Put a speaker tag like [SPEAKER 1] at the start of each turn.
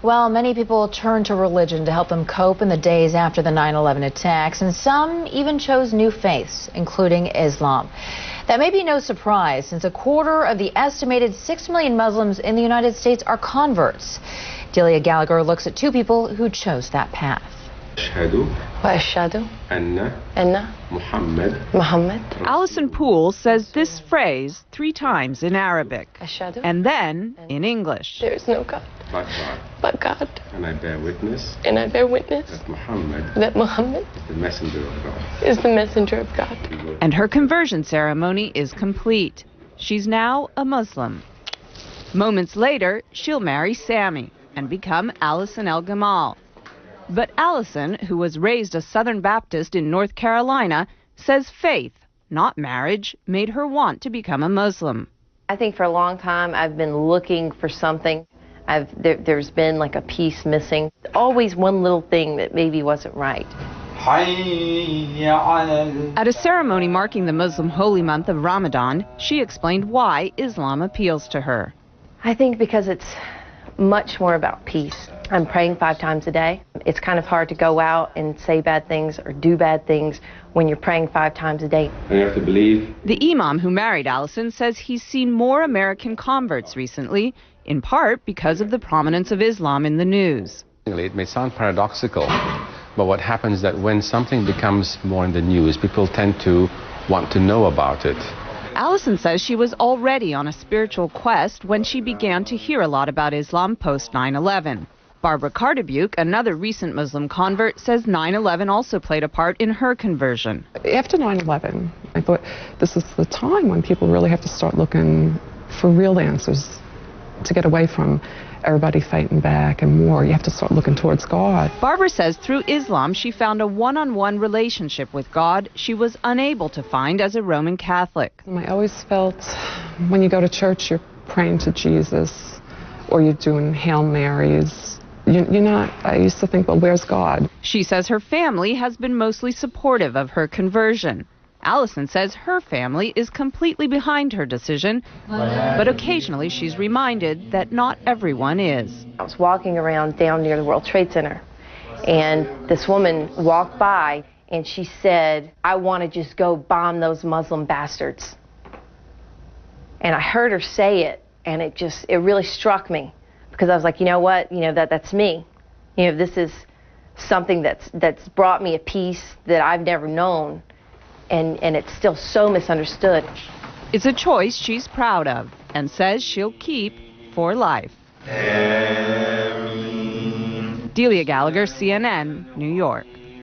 [SPEAKER 1] Well, many people turned to religion to help them cope in the days after the 9/11 attacks, and some even chose new faiths, including Islam. That may be no surprise, since a quarter of the estimated 6 million Muslims in the United States are converts. Delia Gallagher looks at two people who chose that path.
[SPEAKER 2] وأشهد أن Muhammad.
[SPEAKER 3] Allison Poole says this phrase 3 times in Arabic
[SPEAKER 2] أشهد
[SPEAKER 3] and then in English.
[SPEAKER 2] There is no God but God.
[SPEAKER 4] And I bear witness
[SPEAKER 2] That Muhammad
[SPEAKER 4] is the messenger of God.
[SPEAKER 2] is the messenger of God.
[SPEAKER 3] And her conversion ceremony is complete. She's now a Muslim. Moments later, she'll marry Sammy and become Allison El Gamal. But Allison, who was raised a Southern Baptist in North Carolina, says faith, not marriage, made her want to become a Muslim.
[SPEAKER 5] I think for a long time I've been looking for something. There's been like a piece missing. Always one little thing that maybe wasn't right.
[SPEAKER 3] At a ceremony marking the Muslim holy month of Ramadan, she explained why Islam appeals to her.
[SPEAKER 5] I think because it's much more about peace. I'm praying 5 times a day. It's kind of hard to go out and say bad things or do bad things when you're praying 5 times a day.
[SPEAKER 4] And you have to believe.
[SPEAKER 3] The imam who married Allison says he's seen more American converts recently, in part because of the prominence of Islam in the news.
[SPEAKER 6] It may sound paradoxical, but what happens is that when something becomes more in the news, people tend to want to know about it.
[SPEAKER 3] Allison says she was already on a spiritual quest when she began to hear a lot about Islam post 9/11. Barbara Cardebuke, another recent Muslim convert, says 9/11 also played a part in her conversion.
[SPEAKER 7] After 9/11, I thought this is the time when people really have to start looking for real answers to get away from everybody fighting back and war. You have to start looking towards God.
[SPEAKER 3] Barbara says through Islam she found a one-on-one relationship with God she was unable to find as a Roman Catholic.
[SPEAKER 7] I always felt when you go to church, you're praying to Jesus or you're doing Hail Marys. You're not, I used to think, well, where's God?
[SPEAKER 3] She says her family has been mostly supportive of her conversion. Allison says her family is completely behind her decision, but occasionally she's reminded that not everyone is.
[SPEAKER 5] I was walking around down near the World Trade Center, and this woman walked by, and she said, "I want to just go bomb those Muslim bastards." And I heard her say it, and it really struck me, because I was like, you know what, that's me. This is something that's brought me a peace that I've never known. And it's still so misunderstood.
[SPEAKER 3] It's a choice she's proud of and says she'll keep for life. Delia Gallagher, CNN, New York.